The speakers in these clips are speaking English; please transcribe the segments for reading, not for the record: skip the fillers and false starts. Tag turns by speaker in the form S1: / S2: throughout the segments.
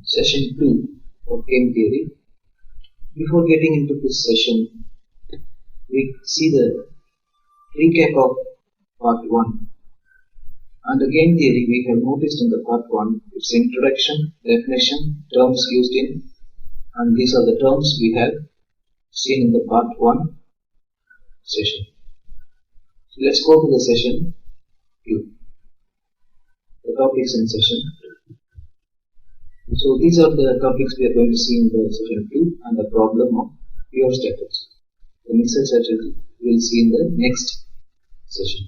S1: Session 2 of game theory. Before getting into this session, we see the recap of part 1. Under game theory, we have noticed in the part 1 its introduction, definition, terms used in, and these are the terms we have seen in the part 1 session. So let's go to the session 2. The topics in session 2. So these are the topics we are going to see in the session 2 and the problem of pure strategy. The mixed strategy we will see in the next session.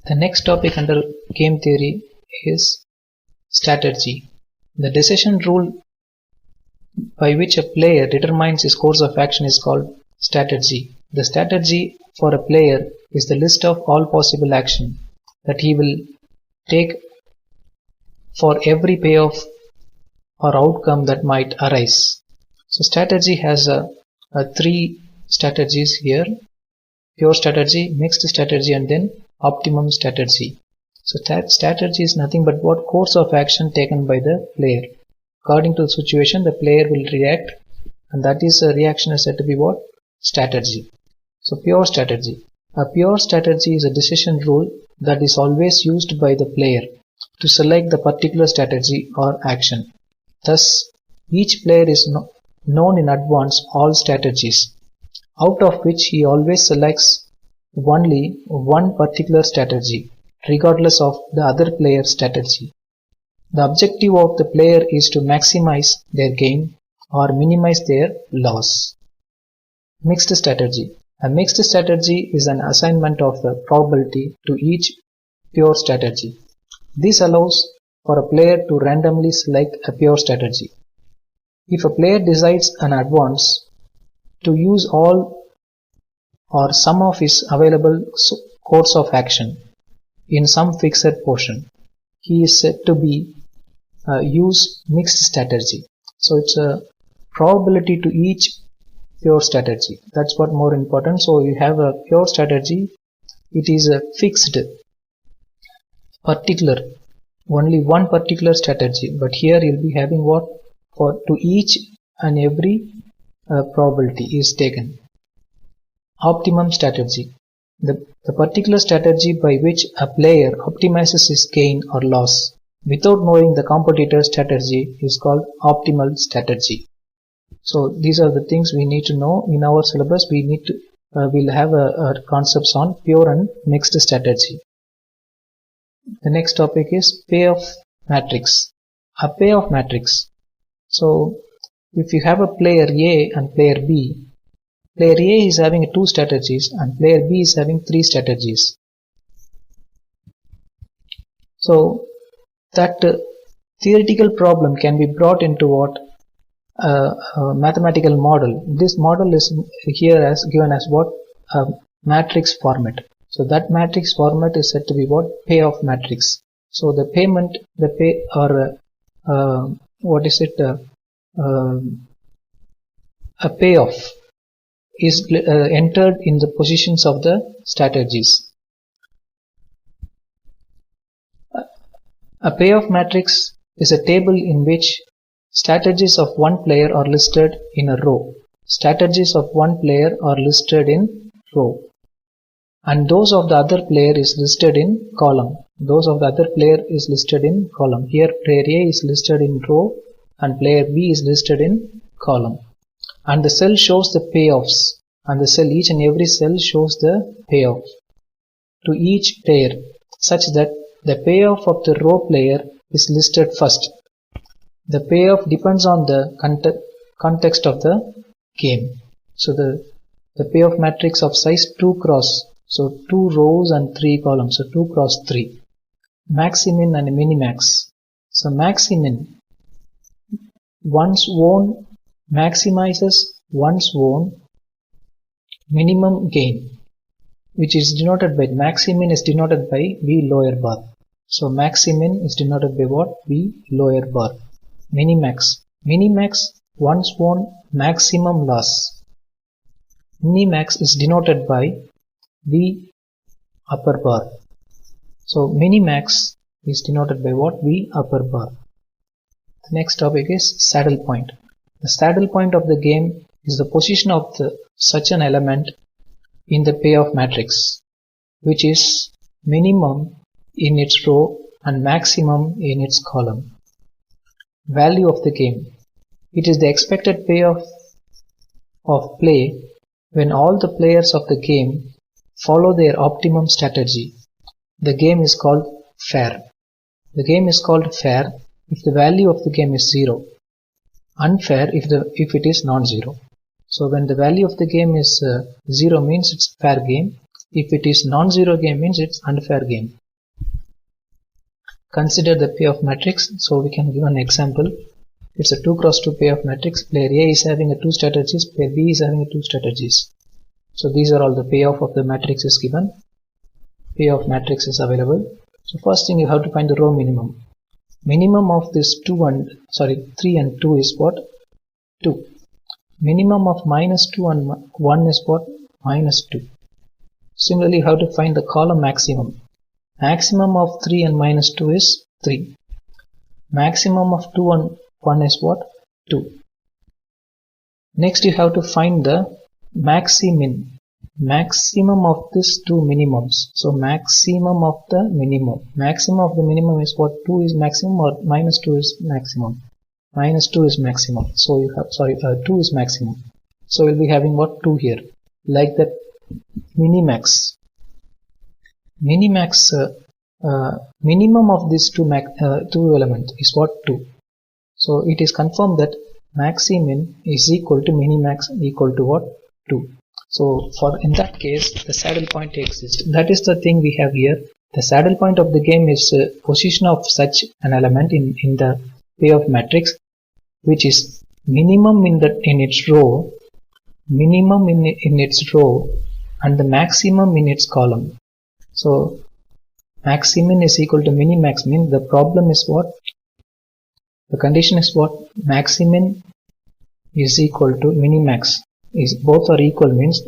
S2: The next topic under game theory is strategy. The decision rule by which a player determines his course of action is called strategy. The strategy for a player is the list of all possible action that he will take for every payoff or outcome that might arise. So strategy has three strategies here: pure strategy, mixed strategy, and then optimum strategy. So that strategy is nothing but what course of action taken by the player. According to the situation, the player will react, and that is a reaction is said to be what? Strategy. So pure strategy. A pure strategy is a decision rule that is always used by the player to select the particular strategy or action. Thus, each player is known in advance all strategies, out of which he always selects only one particular strategy, regardless of the other player's strategy. The objective of the player is to maximize their gain or minimize their loss. Mixed strategy. A mixed strategy is an assignment of the probability to each pure strategy. This allows for a player to randomly select a pure strategy. If a player decides in advance to use all or some of his available course of action in some fixed portion, he is said to be use mixed strategy. So it's a probability to each pure strategy. That's what more important. So you have a pure strategy. It is a fixed, particular, only one particular strategy. But here you'll be having what for to each and every probability is taken. Optimum strategy. The particular strategy by which a player optimizes his gain or loss without knowing the competitor's strategy is called optimal strategy. So these are the things we need to know in our syllabus. We need to we'll have a concepts on pure and mixed strategy. The next topic is payoff matrix. A payoff matrix. So if you have a player A and player B, player A is having two strategies and player B is having three strategies. So that theoretical problem can be brought into what mathematical model. This model is here as given as what matrix format. So that matrix format is said to be what? Payoff matrix. So the payment, the pay or what is it? A payoff is entered in the positions of the strategies. A payoff matrix is a table in which strategies of one player are listed in a row. Strategies of one player are listed in row. And those of the other player is listed in column. Those of the other player is listed in column. Here player A is listed in row and player B is listed in column. And the cell shows the payoffs. And the cell, each and every cell shows the payoff to each player, such that the payoff of the row player is listed first. The payoff depends on the context of the game. So the payoff matrix of size 2 cross, so 2 rows and 3 columns, so 2 cross 3. Maximin and minimax. So maximin, one's own, maximizes one's own minimum gain, which is denoted by maximin is denoted by V lower bar. So maximin is denoted by what? V lower bar. Minimax. Minimax, one's own maximum loss. Minimax is denoted by V upper bar. So minimax is denoted by what? V upper bar. The next topic is saddle point. The saddle point of the game is the position of such an element in the payoff matrix, which is minimum in its row and maximum in its column. Value of the game. It is the expected payoff of play when all the players of the game follow their optimum strategy. The game is called fair. The game is called fair if the value of the game is 0. Unfair if it is non-zero. So when the value of the game is 0 means it's fair game. If it is non-zero game means it's unfair game. Consider the payoff matrix. So we can give an example. It's a 2 cross 2 payoff matrix. Player A is having a 2 strategies. Player B is having a 2 strategies. So these are all the payoff of the matrix is given. Payoff matrix is available. So first thing you have to find the row minimum. Minimum of this 3 and 2 is what? 2. Minimum of minus 2 and 1 is what? Minus 2. Similarly, you have to find the column maximum. Maximum of 3 and minus 2 is 3. Maximum of 2 and 1 is what? 2. Next you have to find the maximin. Maximum of these two minimums. So maximum of the minimum. Maximum of the minimum is what? 2 is maximum or minus 2 is maximum? Minus 2 is maximum. So you have, 2 is maximum. So we'll be having what? 2 here. Like that minimax. Minimax, minimum of these two elements is what? 2. So it is confirmed that maximin is equal to minimax equal to what? 2. So in that case, the saddle point exists. That is the thing we have here. The saddle point of the game is position of such an element in the payoff matrix, which is minimum in its row, minimum in its row, and the maximum in its column. So maximin is equal to minimax means the problem is what? The condition is what? Maximin is equal to minimax. Is both are equal means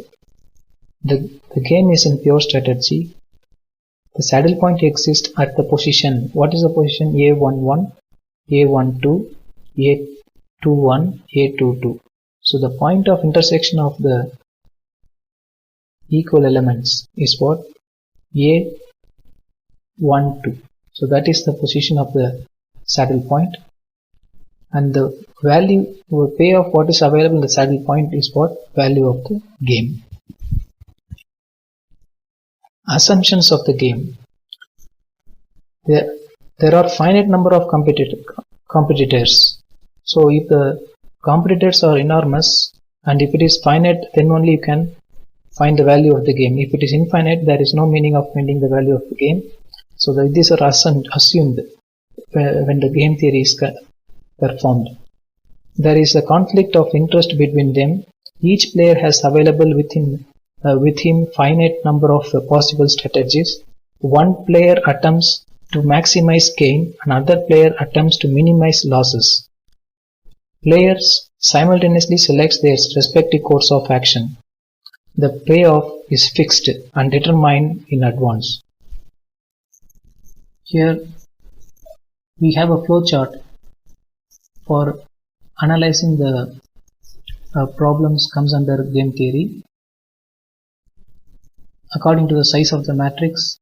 S2: the game is in pure strategy. The saddle point exists at the position. What is the position? A11, A12, A21, A22. So the point of intersection of the equal elements is what? A12. So that is the position of the saddle point. And the value or payoff what is available in the saddle point is what? Value of the game. Assumptions of the game. There are finite number of competitors. So if the competitors are enormous and if it is finite, then only you can find the value of the game. If it is infinite, there is no meaning of finding the value of the game. So these are assumed when the game theory is performed. There is a conflict of interest between them. Each player has available with him finite number of possible strategies. One player attempts to maximize gain, another player attempts to minimize losses. Players simultaneously select their respective course of action. The payoff is fixed and determined in advance. Here we have a flowchart for analyzing the problems comes under game theory according to the size of the matrix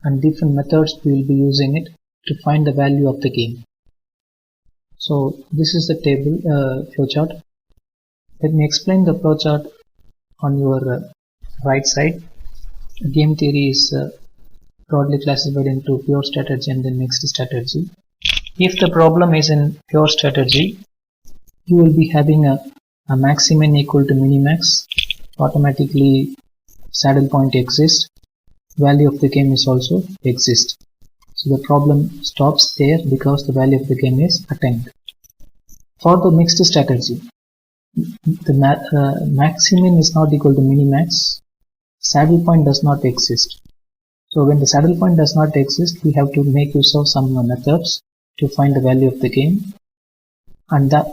S2: and different methods we will be using it to find the value of the game. So this is the table flowchart. Let me explain the flowchart on your right side. Game theory is broadly classified into pure strategy and then mixed strategy. If the problem is in pure strategy, you will be having a maximin equal to minimax. Automatically saddle point exists. Value of the game is also exists. So the problem stops there because the value of the game is attained. For the mixed strategy, the maximin is not equal to minimax. Saddle point does not exist. So when the saddle point does not exist, we have to make use of some methods to find the value of the game, and that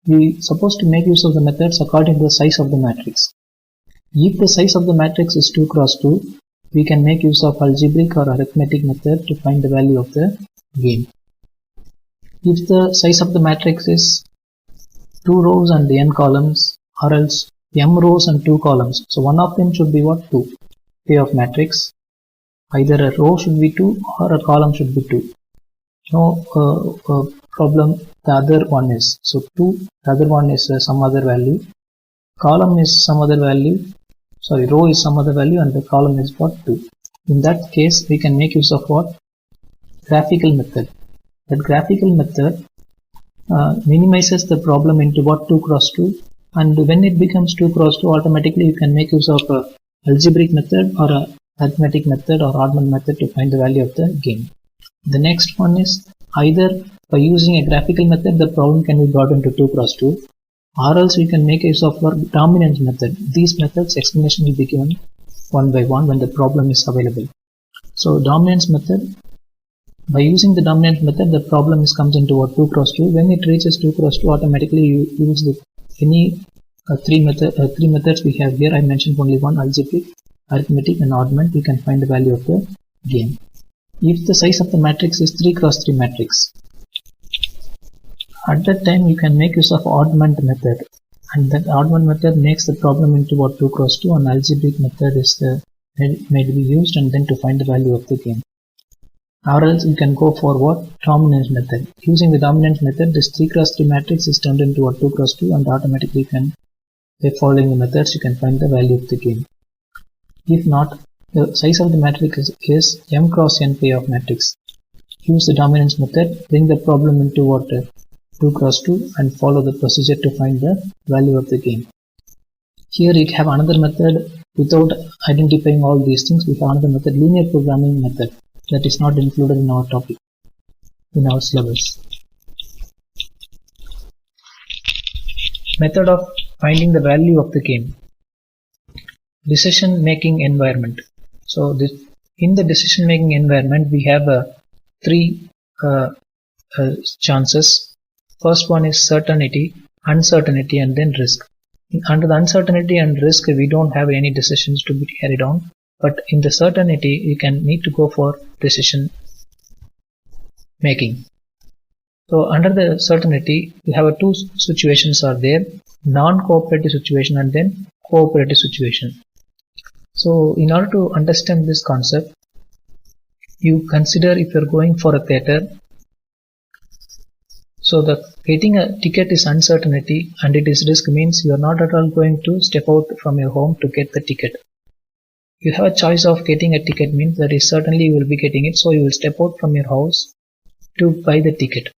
S2: we supposed to make use of the methods according to the size of the matrix. If the size of the matrix is 2 cross 2, we can make use of algebraic or arithmetic method to find the value of the gain. If the size of the matrix is 2 rows and n columns, or else m rows and 2 columns, so one of them should be what? 2. P of matrix. Either a row should be 2 or a column should be 2. No problem. The other one is, so 2, the other one is some other value, column is some other value, sorry, row is some other value, and the column is what? 2. In that case, we can make use of what? Graphical method. That graphical method minimizes the problem into what? 2 cross 2, and when it becomes 2 cross 2, automatically you can make use of a algebraic method or a arithmetic method or oddment method to find the value of the gain. The next one is, either by using a graphical method the problem can be brought into 2 cross 2, or else we can make use of our dominance method. These methods explanation will be given one by one when the problem is available. So dominance method, by using the dominance method the problem comes into what? 2 cross 2. When it reaches 2 cross 2, automatically you use the any three methods we have here. I mentioned only one: algebraic, arithmetic and oddment. We can find the value of the gain. If the size of the matrix is 3 cross 3 matrix, at that time you can make use of oddment method, and that oddment method makes the problem into what? 2 cross 2, and algebraic method is may be used and then to find the value of the gain. Or else you can go for what? Dominance method. Using the dominance method, this 3 cross 3 matrix is turned into what? 2 cross 2, and automatically you can, by following the methods, you can find the value of the gain. If not, the size of the matrix is m cross n pair of matrix. Use the dominance method, bring the problem into what? 2 cross 2, and follow the procedure to find the value of the gain. Here you have another method. Without identifying all these things, we have another method, linear programming method, that is not included in our topic, in our syllabus. Method of finding the value of the gain. Decision making environment. So in the decision making environment we have three chances. First one is certainty, uncertainty, and then risk. Under the uncertainty and risk we don't have any decisions to be carried on, but in the certainty you can need to go for decision making. So under the certainty we have two situations are there: non-cooperative situation and then cooperative situation. So in order to understand this concept, you consider if you're going for a theater. So the getting a ticket is uncertainty and it is risk, means you are not at all going to step out from your home to get the ticket. You have a choice of getting a ticket, means that is certainly you will be getting it, so you will step out from your house to buy the ticket.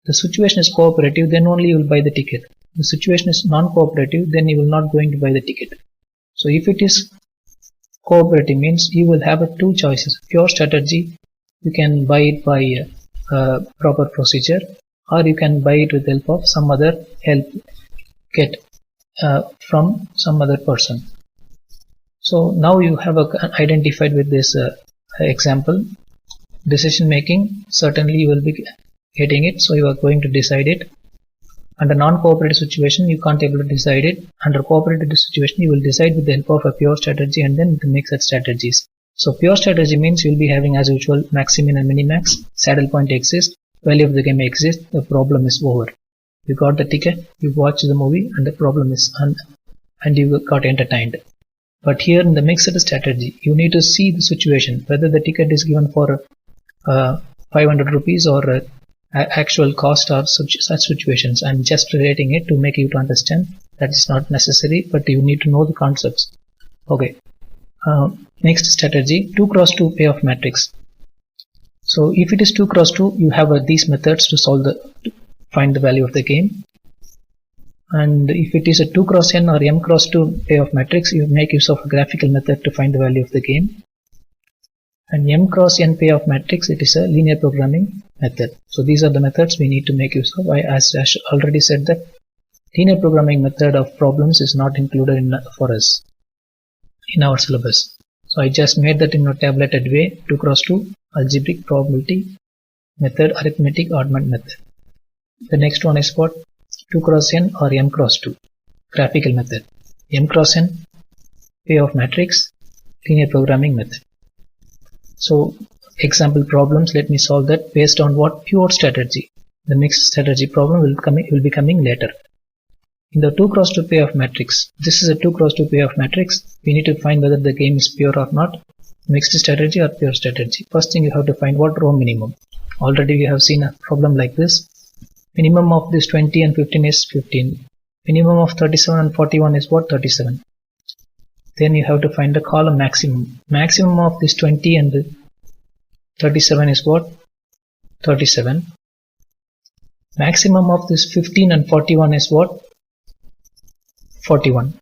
S2: The situation is cooperative, then only you will buy the ticket. The situation is non-cooperative, then you will not going to buy the ticket. So if it is cooperative, means you will have two choices: pure strategy, you can buy it by proper procedure, or you can buy it with the help of some other help, get from some other person. So now you have identified with this example, decision making, certainly you will be getting it, so you are going to decide it. Under non-cooperative situation you can't able to decide it. Under cooperative situation you will decide with the help of a pure strategy, and then you can make such strategies. So pure strategy means you will be having as usual maximin and minimax, saddle point exists, value of the game exists, the problem is over. You got the ticket, you watch the movie, and the problem is and you got entertained. But here in the mixed strategy, you need to see the situation, whether the ticket is given for 500 rupees or actual cost or such situations, and just relating it to make you to understand. That is not necessary, but you need to know the concepts. Okay. Next strategy, 2 cross 2 payoff matrix. So if it is 2 cross 2, you have these methods to find the value of the gain. And if it is a 2 cross n or m cross 2 payoff matrix, you make use of a graphical method to find the value of the gain. And m cross n payoff matrix, it is a linear programming method. So these are the methods we need to make use of. As I already said that linear programming method of problems is not included for us in our syllabus. So I just made that in a tabulated way: 2 cross 2, algebraic, probability method, arithmetic, oddment method. The next one is what? 2 cross n or m cross 2, graphical method. M cross n, payoff matrix, linear programming method. So example problems, let me solve that based on what? Pure strategy. The next strategy problem will be coming later. In the 2 cross 2 payoff matrix, this is a 2 cross 2 payoff matrix. We need to find whether the game is pure or not, mixed strategy or pure strategy. First thing, you have to find what? Row minimum. Already we have seen a problem like this. Minimum of this 20 and 15 is 15. Minimum of 37 and 41 is what? 37. Then you have to find the column maximum. Maximum of this 20 and 37 is what? 37. Maximum of this 15 and 41 is what? 41.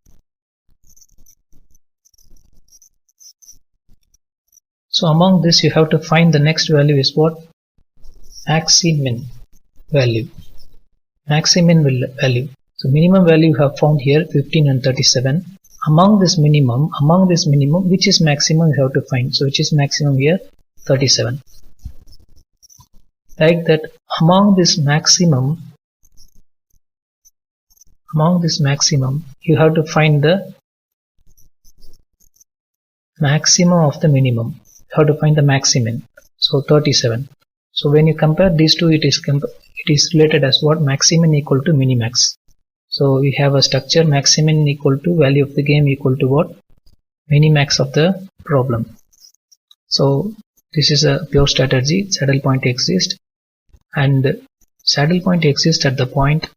S2: So among this you have to find the next value is what? Maximin value. Maximin value. So minimum value you have found here 15 and 37. Among this minimum, which is maximum you have to find. So which is maximum here? 37. Like that, among this maximum, you have to find the maximum of the minimum. You have to find the maximin. So 37. So when you compare these two, it is related as what? Maximin equal to minimax. So we have a structure, maximin equal to value of the game equal to what? Minimax of the problem. So this is a pure strategy. Saddle point exists, and saddle point exists at the point,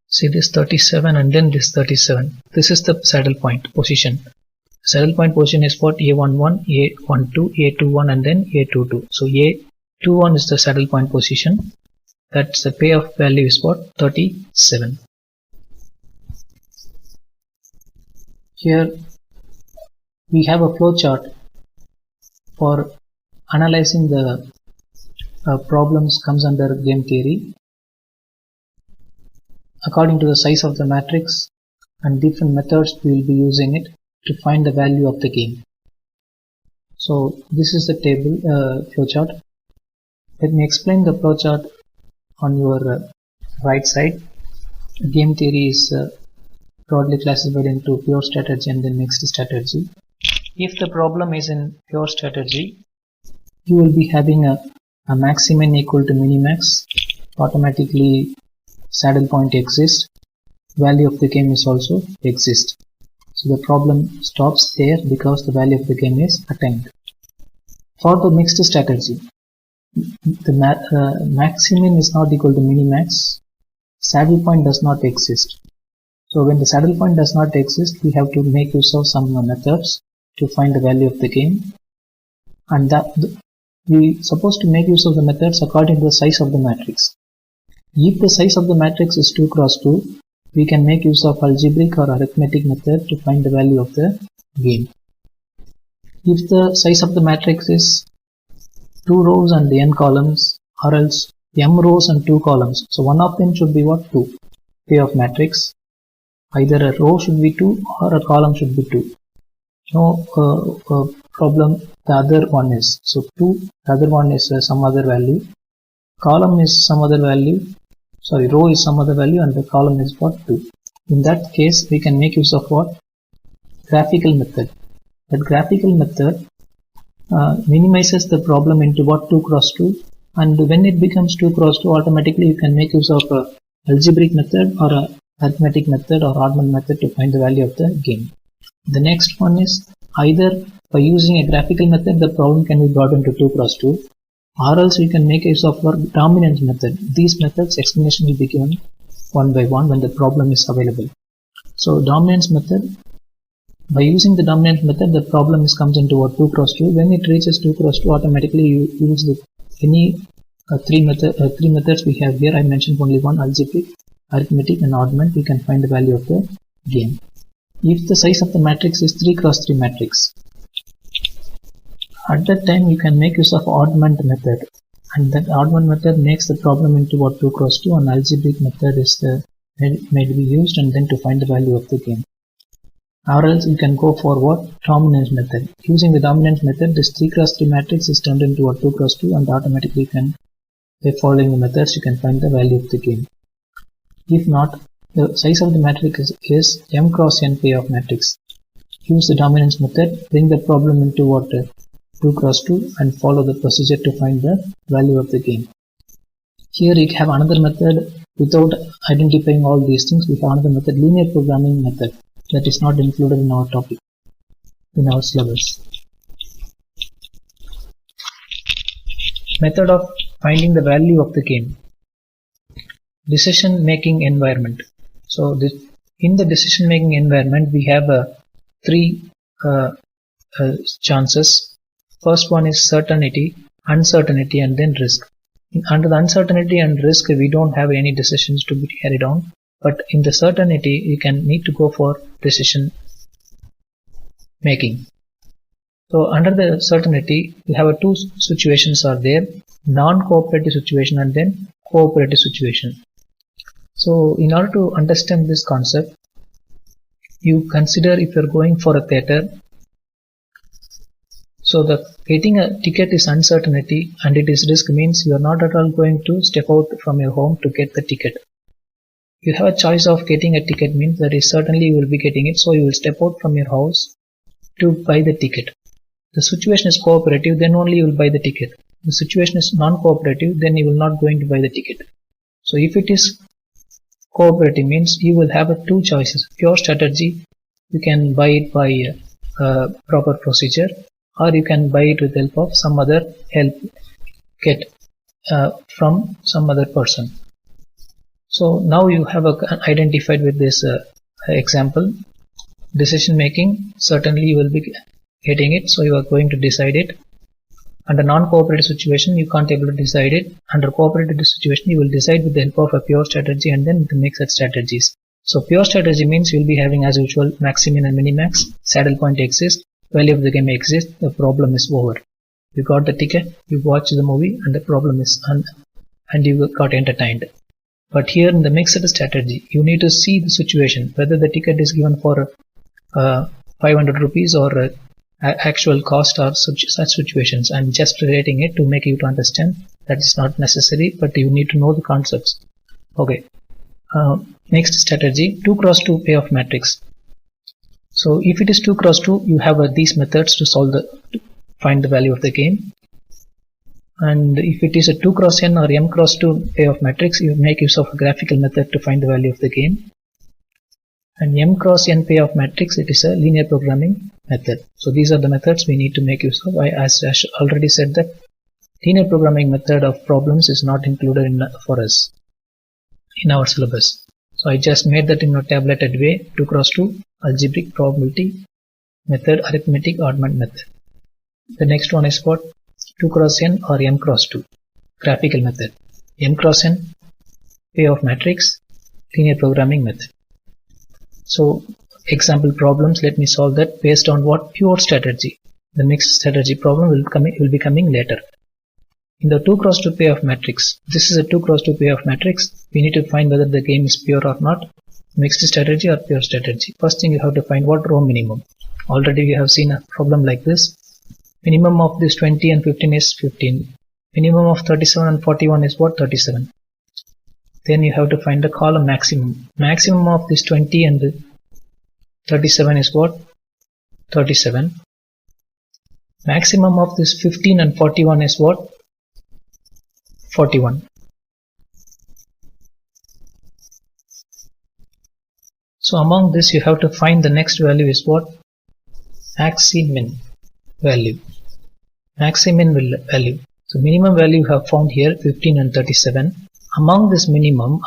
S2: see this 37 and then this 37. This is the saddle point position. Saddle point position is what? A11, A12, A21 and then A22. So A21 is the saddle point position. That's the payoff value is what? 37. Here we have a flow chart for analyzing the problems comes under game theory according to the size of the matrix, and different methods we will be using it to find the value of the game. So this is the table flowchart. Let me explain the flowchart on your right side. Game theory is broadly classified into pure strategy and then mixed strategy. If the problem is in pure strategy, you will be having a maximin equal to minimax. Automatically saddle point exists, value of the game is also exists. So the problem stops there because the value of the game is attained. For the mixed strategy, the maximin is not equal to minimax. Saddle point does not exist. So when the saddle point does not exist, we have to make use of some methods to find the value of the game, and that we supposed to make use of the methods according to the size of the matrix. If the size of the matrix is 2 cross 2, we can make use of algebraic or arithmetic method to find the value of the game. If the size of the matrix is 2 rows and n columns, or else m rows and 2 columns, so one of them should be what? 2. Payoff matrix. Either a row should be 2 or a column should be 2. No problem, the other one is. So 2, the other one is some other value. Column is some other value. Sorry, row is some other value and the column is what? 2. In that case, we can make use of what? Graphical method. That graphical method minimizes the problem into what? 2 cross 2, and when it becomes 2 cross 2, automatically you can make use of a algebraic method or a arithmetic method or Rodman method to find the value of the game. The next one is either by using a graphical method the problem can be brought into 2 cross 2, or else we can make use of our dominance method. These methods explanation will be given one by one when the problem is available. So dominance method, by using the dominance method the problem comes into what? 2 cross 2. When it reaches 2 cross 2, automatically you use the any three methods we have here. I mentioned only one: algebraic, arithmetic and augment. We can find the value of the game. If the size of the matrix is 3 cross 3 matrix, at that time you can make use of augment method, and that augment method makes the problem into what? 2 cross 2, and algebraic method is may be used and then to find the value of the game. Or else you can go for what? Dominance method. Using the dominance method, this 3 cross 3 matrix is turned into what? 2 cross 2, and automatically you can, by following the methods, you can find the value of the game. If not, the size of the matrix is m cross n payoff matrix. Use the dominance method, bring the problem into what? 2 cross 2 and follow the procedure to find the value of the game. Here you have another method without identifying all these things. We have another method, linear programming method, that is not included in our topic, in our syllabus. Method of finding the value of the game. Decision making environment. So in the decision making environment we have three chances. First one is certainty, uncertainty, and then risk. Under the uncertainty and risk we don't have any decisions to be carried on, but in the certainty you can need to go for decision making. So under the certainty we have two situations are there, non-cooperative situation and then cooperative situation. So in order to understand this concept, you consider if you are going for a theater, so the getting a ticket is uncertainty and it is risk, means you are not at all going to step out from your home to get the ticket. You have a choice of getting a ticket, means that is certainly you will be getting it, so you will step out from your house to buy the ticket. The situation is cooperative, then only you will buy the ticket. The situation is non-cooperative, then you will not going to buy the ticket. So if it is cooperative, means you will have two choices. Pure strategy, you can buy it by proper procedure, or you can buy it with help of some other help get from some other person. So now you have identified with this example, decision making, certainly you will be getting it, so you are going to decide it. Under non-cooperative situation you can't able to decide it. Under cooperative situation you will decide with the help of a pure strategy and then with the mixed strategies. So pure strategy means you will be having as usual maximum and minimax, saddle point exists, value of the game exists, the problem is over. You got the ticket, you watch the movie and the problem is and you got entertained. But here in the mixed strategy you need to see the situation, whether the ticket is given for 500 rupees or actual cost or such situations, and just relating it to make you to understand. That is not necessary, but you need to know the concepts. Okay. Next strategy, 2 cross 2 payoff matrix. So if it is 2 cross 2, you have these methods to find the value of the game. And if it is a 2 cross n or m cross 2 payoff matrix, you make use of a graphical method to find the value of the game. And m cross n payoff matrix, it is a linear programming method. So these are the methods we need to make use of. As I already said that linear programming method of problems is not included for us in our syllabus. So I just made that in a tabulated way, 2 cross 2 algebraic probability method, arithmetic augment method. The next one is what? 2 cross n or m cross 2 graphical method. M cross n payoff matrix, linear programming method. So example problems, let me solve that based on what? Pure strategy. The mixed strategy problem will be coming later. In the 2 cross 2 payoff matrix, this is a 2 cross 2 payoff matrix. We need to find whether the game is pure or not, mixed strategy or pure strategy. First thing you have to find what? Row minimum. Already we have seen a problem like this. Minimum of this 20 and 15 is 15. Minimum of 37 and 41 is what? 37. Then you have to find the column maximum. Maximum of this 20 and 37 is what? 37. Maximum of this 15 and 41 is what? 41. So among this you have to find the next value is what? Maximin value. Maximin value. So minimum value you have found here 15 and 37. Among this minimum,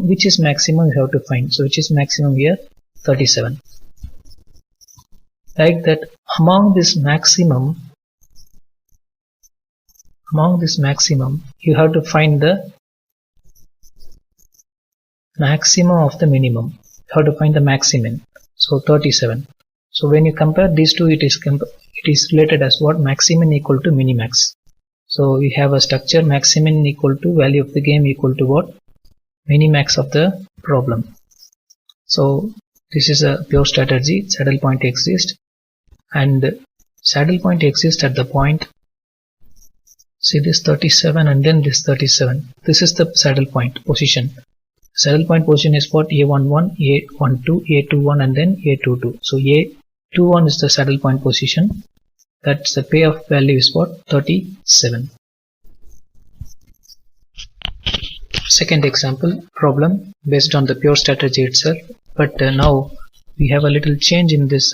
S2: which is maximum you have to find. So which is maximum here? 37. Like that, among this maximum you have to find the maximum of the minimum. You have to find the maximum. So 37. So when you compare these two, it is related as what? Maximum equal to minimax. So we have a structure, maximum equal to value of the game equal to what? Minimax of the problem. So this is a pure strategy. Saddle point exists, and saddle point exists at the point, see this 37 and then this 37. This is the saddle point position. Saddle point position is what? A11, A12, A21 and then A22. So A21 is the saddle point position, That's the payoff value is what? 37. Second example problem based on the pure strategy itself, but now we have a little change in this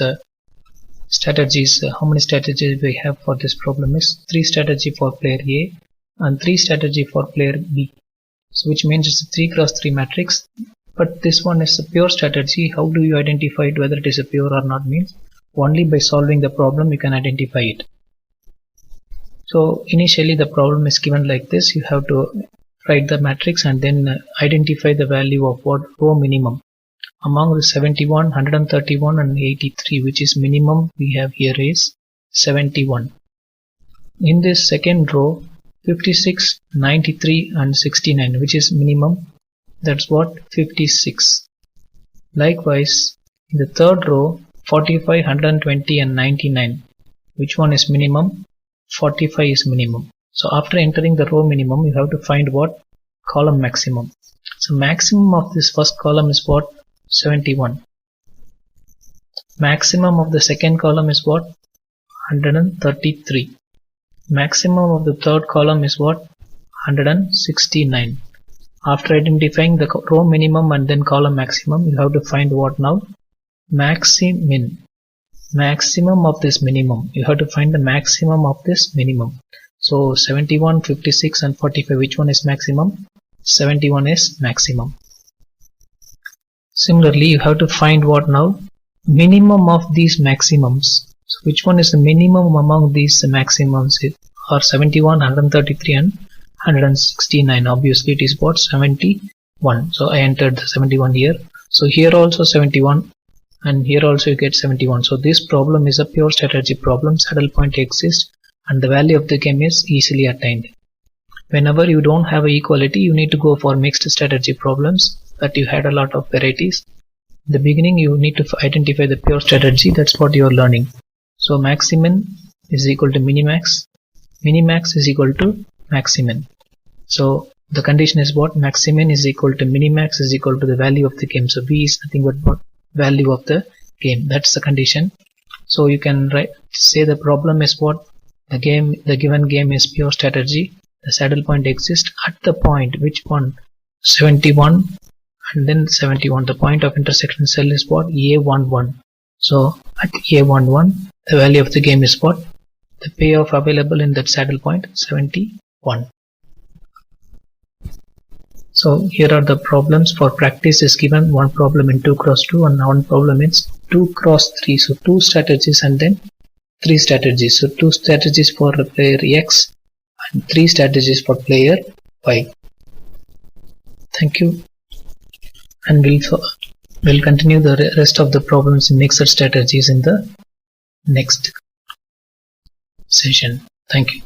S2: strategies. How many strategies we have for this problem is 3 strategy for player A and 3 strategy for player B. So which means it's a 3 cross 3 matrix, but this one is a pure strategy. How do you identify it whether it is a pure or not? Means only by solving the problem you can identify it. So initially the problem is given like this. You have to write the matrix and then identify the value of what row minimum among the 71, 131 and 83, which is minimum we have here is 71. In this second row 56, 93 and 69, which is minimum, that's what 56. Likewise in the third row 45, 120 and 99, which one is minimum? 45 is minimum. So after entering the row minimum, you have to find what? Column maximum. So maximum of this first column is what? 71. Maximum of the second column is what? 133. Maximum of the third column is what? 169. After identifying the row minimum and then column maximum, you have to find what now? Maximin. Maximum of this minimum. You have to find the maximum of this minimum. So 71, 56 and 45, which one is maximum? 71 is maximum. Similarly, you have to find what now? Minimum of these maximums. So which one is the minimum among these maximums? Are 71, 133 and 169. Obviously it is what? 71. So I entered the 71 here. So here also 71 and here also you get 71. So this problem is a pure strategy problem. Saddle point exists and the value of the game is easily attained. Whenever you don't have a equality, you need to go for mixed strategy problems that you had a lot of varieties. In the beginning you need to identify the pure strategy. That's what you are learning. So maximin is equal to minimax. Minimax is equal to maximin. So the condition is what? Maximin is equal to minimax is equal to the value of the game. So V is nothing but what? Value of the game. That's the condition. So you can say the problem is what? The given game is pure strategy. The saddle point exists at the point, which one? 71 and then 71. The point of intersection cell is what? A11. So at A11, the value of the game is what? The payoff available in that saddle point 71. So here are the problems. For practice is given one problem in 2 cross 2 and one problem is 2 cross 3. So 2 strategies and then 3 strategies. So 2 strategies for player X and 3 strategies for player Y. Thank you, and we'll continue the rest of the problems in mixed strategies in the next session. Thank you.